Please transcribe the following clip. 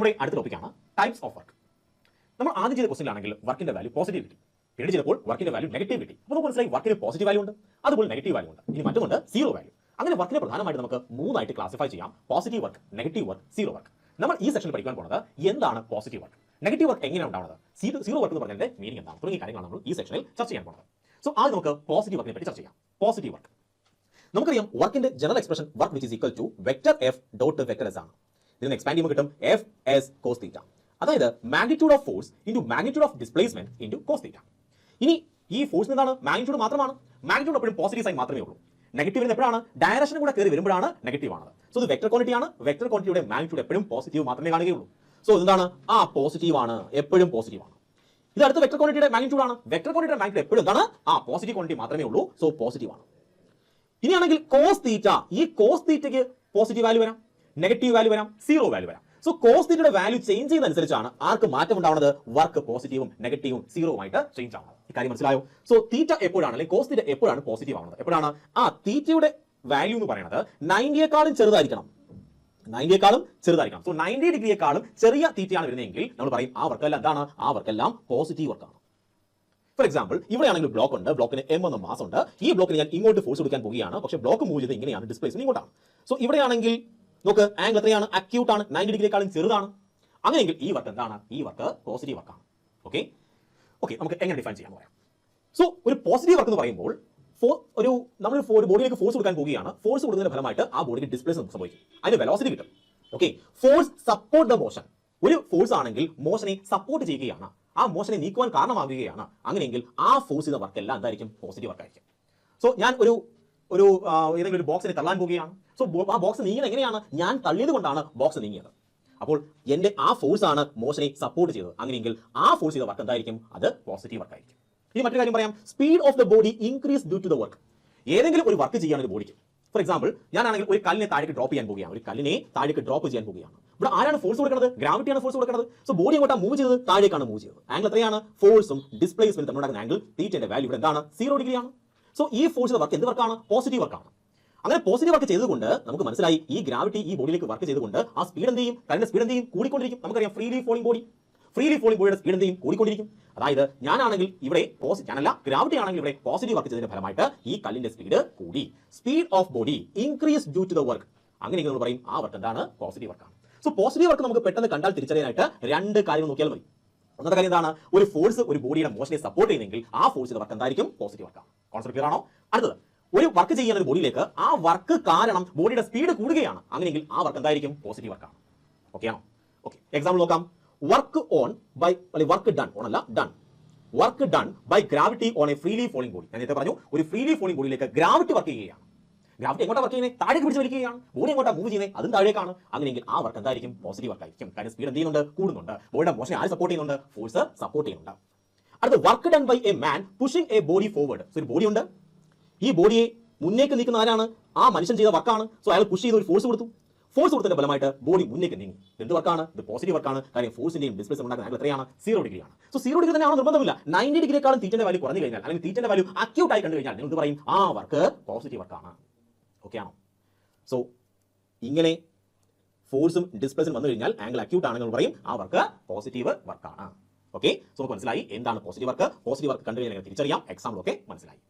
നമ്മുടെ അടുത്ത ടോപ്പിക്കാണ് ടൈപ്സ് ഓഫ് വർക്ക്. നമ്മൾ ആദ്യം ചെയ്ത ക്വസ്റ്റ്യനിലാണെങ്കിൽ വർക്കിന്റെ വാല്യൂ പോസിറ്റീവ് കിട്ടി, പിന്നീട് ചെയ്തപ്പോൾ വർക്കിന്റെ വാല്യൂ നെഗറ്റീവ് കിട്ടി. അപ്പോൾ നമുക്ക് മനസ്സിലായി വർക്കിന് പോസിറ്റീവ് വാല്യൂ ഉണ്ട്, അതുപോലെ നെഗറ്റീവ് വാല്യൂ ഉണ്ട്, ഇനി മറ്റൊന്നുണ്ട് സീറോ വാല്യൂ. അങ്ങനെ വർക്കിനെ പ്രധാനമായിട്ട് നമുക്ക് മൂന്നായിട്ട് ക്ലാസിഫൈ ചെയ്യാം: positive work, negative work, zero work. നമ്മൾ ഈ സെക്ഷനിൽ പഠിക്കാൻ പോകുന്നത് എന്താണ് പോസിറ്റീവ് വർക്ക്, നെഗറ്റീവ് വർക്ക് എങ്ങനെയാണ് ഉണ്ടാവുന്നത്, സീറോ വർക്ക് എന്ന് പറഞ്ഞതിന്റെ മീനിങ് എന്താണ് തുടങ്ങിയ കാര്യങ്ങളാണ് നമ്മൾ ഈ സെക്ഷനിൽ ചർച്ച ചെയ്യാൻ പോകുന്നത്. സോ ആദ്യം നമുക്ക് പോസിറ്റീവ് വർക്കിനെ പറ്റി ചർച്ച ചെയ്യാം. പോസിറ്റീവ് വർക്ക് നമുക്കറിയാം, വർക്കിന്റെ general expression work which is equal to vector F dot vector S ആണ്. ഇതിന് എക്സ്പാൻഡ് ചെയ്യുമ്പോൾ കിട്ടും എഫ് എസ് കോസ് തീറ്റ, അതായത് magnitude of force into magnitude of displacement into cos theta. ഇനി ഈ ഫോഴ്സ് എന്താണ്? മാഗ്നിറ്റ്യൂഡ് മാത്രമാണ്. മാഗ്നിറ്റ്യൂഡ് എപ്പോഴും പോസിറ്റീവ് സൈൻ മാത്രമേ ഉള്ളൂ. നെഗറ്റീവ് എപ്പോഴാണ്? ഡയറക്ഷൻ കൂടെ കയറി വരുമ്പോഴാണ് നെഗറ്റീവ് ആണ്. സോ ഇത് വെക്ടർ ക്വാണ്ടിറ്റി ആണ്. വെക്ടർ ക്വാണ്ടിറ്റിയുടെ മാഗ്നിറ്റ്യൂഡ് എപ്പോഴും പോസിറ്റീവ് മാത്രമേ കാണുകയുള്ളൂ. സോ ഇതെന്താണ്? പോസിറ്റീവ് ആണ്, എപ്പോഴും പോസിറ്റീവ് ആണ്. ഇത് അടുത്ത വെക്ടർ ക്വാണ്ടിറ്റിയുടെ മാഗ്നിറ്റ്യൂഡ് ആണ്. വെക്ടർ ക്വാണ്ടിറ്റിയുടെ മാഗ്നിറ്റ്യൂഡ് എപ്പോഴും എന്താണ്? പോസിറ്റീവ് ക്വാണ്ടിറ്റി മാത്രമേ ഉള്ളൂ. സോ പോസിറ്റീവ് ആണ്. ഇനിയാണെങ്കിൽ കോസ് തീറ്റ, ഈ കോസ് തീറ്റയ്ക്ക് പോസിറ്റീവ് വാല്യൂ വരാം, നെഗറ്റീവ് വാല്യൂ വരാം, സീറോ വാല്യൂ വരാം. സോ കോസ് തീറ്റയുടെ വാല്യൂ ചേഞ്ച് ചെയ്യുന്നതനുസരിച്ചാണ് ആർക്ക് മാറ്റം ഉണ്ടാവുന്നത്? വർക്ക് പോസിറ്റീവും നെഗറ്റീവും സീറോവുമായിട്ട് ചേഞ്ച് ആവുന്നത്. ഈ കാര്യം മനസ്സിലായോ? സോ തീറ്റ എപ്പോഴാണ്, അല്ലെങ്കിൽ കോസ് തീറ്റ എപ്പോഴാണ് പോസിറ്റീവ് ആവുന്നത്? എപ്പോഴാണ്? തീറ്റയുടെ വാല്യൂ എന്ന് പറയുന്നത് 90യേക്കാളും ചെറുതായിരിക്കണം. 90യേക്കാളും ചെറുതായിരിക്കണം. സോ 90 ഡിഗ്രിയേക്കാളും ചെറിയ തീറ്റയാണ് വരുന്നതെങ്കിൽ നമ്മൾ പറയും ആ വർക്കെല്ലാം എന്താണ്? ആ വർക്കെല്ലാം പോസിറ്റീവ് വർക്കാണ്. ഫോർ എക്സാമ്പിൾ, ഇവിടെയാണെങ്കിൽ ബ്ലോക്ക് ഉണ്ട്, ബ്ലോക്കിന് എം എന്ന മാസ് ഉണ്ട്. ഈ ബ്ലോക്കിന് ഞാൻ ഇങ്ങോട്ട് ഫോഴ്സ് കൊടുക്കാൻ പോവുകയാണ്, പക്ഷേ ബ്ലോക്ക് മൂവ് ചെയ്ത് ഇങ്ങനെയാണ്, ഡിസ്പ്ലേസ്മെന്റ് ഇങ്ങോട്ടാണ്. സോ ഇവിടെയാണെങ്കിൽ നോക്ക്, ആംഗിൾ എത്രയാണ്? അക്യൂട്ട് ആണ്, 90 ഡിഗ്രിയേക്കാളും ചെറുതാണ്. അങ്ങനെയെങ്കിൽ ഈ വർക്ക് എന്താണ്? ഈ വർക്ക് പോസിറ്റീവ് വർക്കാണ്. ഓക്കെ, നമുക്ക് എങ്ങനെ ഡിഫൈൻ ചെയ്യാൻ പറയാം. സോ ഒരു പോസിറ്റീവ് വർക്ക് എന്ന് പറയുമ്പോൾ നമ്മൾ ഒരു ബോഡിയിലേക്ക് ഫോഴ്സ് കൊടുക്കാൻ പോവുകയാണ്. ഫോഴ്സ് കൊടുക്കുന്നതിന്റെ ഫലമായിട്ട് ആ ബോഡിക്ക് ഡിസ്പ്ലേസ്മെന്റ് സംഭവിക്കും, അതിന് വെലോസിറ്റി കിട്ടും. Okay, force support the motion. ഒരു ഫോഴ്സ് ആണെങ്കിൽ മോഷനെ സപ്പോർട്ട് ചെയ്യുകയാണ്, ആ മോഷനെ നീക്കുവാൻ കാരണമാകുകയാണ്. അങ്ങനെയെങ്കിൽ ആ ഫോഴ്സ് ചെയ്ത വർക്ക് എല്ലാം എന്തായിരിക്കും? പോസിറ്റീവ് വർക്കായിരിക്കും. സോ ഞാൻ ഏതെങ്കിലും ഒരു ബോക്സിനെ തള്ളാൻ പോവുകയാണ്. സോ ആ ബോക്സ് നീങ്ങിയത് എങ്ങനെയാണ്? ഞാൻ തള്ളിയത് കൊണ്ടാണ് ബോക്സ് നീങ്ങിയത്. അപ്പോൾ എന്റെ ആ ഫോഴ്സ് ആണ് മോഷനെ സപ്പോർട്ട് ചെയ്തത്. അങ്ങനെയെങ്കിൽ ആ ഫോഴ്സ് ചെയ്ത വർക്ക് എന്തായിരിക്കും? അത് പോസിറ്റീവ് വർക്കായിരിക്കും. ഇനി മറ്റൊരു കാര്യം പറയാം, speed of the body increase due to the work. ഏതെങ്കിലും ഒരു വർക്ക് ചെയ്യുകയാണ് ബോഡിക്ക്. ഫോർ എക്സാമ്പിൾ, ഞാനാണെങ്കിൽ ഒരു കല്ലിനെ താഴേക്ക് ഡ്രോപ്പ് ചെയ്യാൻ പോവുകയാണ്, ഒരു കല്ലിനെ താഴേക്ക് ഡ്രോപ്പ് ചെയ്യാൻ പോവുകയാണ്. ഇവിടെ ആരാണ് ഫോഴ്സ് കൊടുക്കുന്നത്? ഗ്രാവിറ്റിയാണ് ഫോഴ്സ് കൊടുക്കുന്നത്. സോ ബോഡി അങ്ങോട്ടാണ് മൂവ് ചെയ്തത്, താഴേക്കാണ് മൂവ് ചെയ്തത്. ആംഗിൾ എത്രയാണ്? ഫോഴ്സും ഡിസ്പ്ലേസ്മെന്റ് തമ്മിലുണ്ടാകുന്ന ആംഗിൾ തീറ്റയുടെ വാല്യൂ ഇവിടെ എന്താണ്? 0 ഡിഗ്രിയാണ്. സോ ഈ ഫോഴ്സ് വർക്ക് എന്ത് വർക്കാണ്? പോസിറ്റീവ് വർക്കാണ്. അങ്ങനെ പോസിറ്റീവ് വർക്ക് ചെയ്തുകൊണ്ട് നമുക്ക് മനസ്സിലായി ഈ ഗ്രാവിറ്റി ഈ ബോഡിയിലേക്ക് വർക്ക് ചെയ്തുകൊണ്ട് ആ സ്പീഡ് എന്ത് ചെയ്യും? കറന്റ് സ്പീഡ് എന്ത് ചെയ്യും? കൂടിക്കൊണ്ടിരിക്കും. നമുക്കറിയാം ഫ്രീലി ഫോളിംഗ് ബോഡിയുടെ സ്പീഡ് എന്ത് ചെയ്യും? കൂടിക്കൊണ്ടിരിക്കും. അതായത് ഞാനാണെങ്കിൽ ഇവിടെ ഞാനല്ല, ഗ്രാവിറ്റി ആണെങ്കിൽ ഇവിടെ പോസിറ്റീവ് വർക്ക് ചെയ്തതിന്റെ ഫലമായിട്ട് ഈ കല്ലിന്റെ സ്പീഡ് കൂടി. Speed of body increase due to the work. അങ്ങനെയെങ്കിൽ നമ്മൾ പറയും ആ വർക്ക് എന്താണ്? പോസിറ്റീവ് വർക്കാണ്. സോ പോസിറ്റീവ് വർക്ക് നമുക്ക് പെട്ടെന്ന് കണ്ടാൽ തിരിച്ചറിയാനായിട്ട് രണ്ട് കാര്യങ്ങൾ നോക്കിയാൽ മതി. ഒന്നാമത്തെ കാര്യം എന്താണ്? ഒരു ഫോഴ്സ് ഒരു ബോഡിയുടെ മോഷനെ സപ്പോർട്ട് ചെയ്യുന്നെങ്കിൽ ആ ഫോഴ്സിന്റെ വർക്ക് എന്തായിരിക്കും? പോസിറ്റീവ് വർക്കാണ്. കോൺസെപ്റ്റ് ക്ലിയർ ആണോ? അടുത്തത്, ഒരു വർക്ക് ചെയ്യുന്ന ഒരു ബോഡിയിലേക്ക് ആ വർക്ക് കാരണം ബോഡിയുടെ സ്പീഡ് കൂടുകയാണ്. അങ്ങനെയെങ്കിൽ ആ വർക്ക് എന്തായിരിക്കും? പോസിറ്റീവ് വർക്കാണ്. ഓക്കെ ആണോ? ഓക്കെ, എക്സാമ്പിൾ നോക്കാം. Work done by gravity on a freely falling body. ഞാൻ നേരത്തെ പറഞ്ഞു, ഒരു ഫ്രീലി ഫോളിംഗ് ബോഡിയിലേക്ക് ഗ്രാവിറ്റി വർക്ക് ചെയ്യുകയാണ്. ഗ്രാവിറ്റി എങ്ങോട്ടാ വർക്ക് ചെയ്യുന്നത്? താഴേക്ക് പിടിച്ച് വലിക്കുകയാണ്. ബോഡി എങ്ങോട്ടാ മൂവ് ചെയ്യുന്നത്? അതും താഴേക്കാണ്. അങ്ങനെയെങ്കിൽ ആ വർക്ക് എന്തായിരിക്കും? പോസിറ്റീവ് വർക്കായിരിക്കും. കാര്യം സ്പീഡ് എന്ത് ചെയ്യുന്നുണ്ട്? കൂടുന്നുണ്ട്. ബോഡിയുടെ മോഷനെ ആര് സപ്പോർട്ട് ചെയ്യുന്നുണ്ട്? ഫോഴ്സ് സപ്പോർട്ട് ചെയ്യുന്നുണ്ട്. അടുത്ത, work done by a man pushing a body forward. So ഒരു ബോഡി ഉണ്ട്, ഈ ബോഡിയെ മുന്നേക്ക് നീക്കുന്ന ആരാണ്? ആ മനുഷ്യൻ ചെയ്ത വർക്കാണ്. സോ അയാൾ പുഷ് ചെയ്ത് ഒരു ഫോഴ്സ് കൊടുത്തു. ഫോഴ്സ് കൊടുത്തതിന്റെ ഫലമായിട്ട് ബോഡി മുന്നേക്ക് നീങ്ങി. എന്ത് വർക്കാണ്? ഇത് പോസിറ്റീവ് വർക്കാണ്. കാര്യം ഫോഴ്സിന്റെയും ഡിസ്പ്ലേസ്മെന്റ് ഉണ്ടാക്കുന്ന ആംഗിൾ എത്രയാണ്? 0 ഡിഗ്രിയാണ്. സോ 0 ഡിഗ്രി തന്നെയാണ് നിർബന്ധമില്ല. 90 ഡിഗ്രിയേക്കാളും തീറ്റന്റെ വാല്യൂ കുറഞ്ഞു കഴിഞ്ഞാൽ, അല്ലെങ്കിൽ തീറ്റന്റെ വാല്യൂ അക്യൂട്ട് ആയി കണ്ടു കഴിഞ്ഞാൽ നിങ്ങൾ പറയും ആ വർക്ക് പോസിറ്റീവ് വർക്കാണ്. ഓക്കെ ആണോ? സോ ഇങ്ങനെ ഫോഴ്സും ഡിസ്പ്ലേസ്മെന്റ് വന്നു കഴിഞ്ഞാൽ ആംഗിൾ അക്യൂട്ട് ആണെങ്കിൽ പറയും ആ വർക്ക് പോസിറ്റീവ് വർക്കാണ്. ഓക്കെ, സോ നമുക്ക് മനസ്സിലായി എന്താണ് പോസിറ്റീവ് വർക്ക്. പോസിറ്റീവ് വർക്ക് കണ്ടു കഴിഞ്ഞാൽ തിരിച്ചറിയാം. എക്സാമ്പിൾ ഒക്കെ മനസ്സിലായി.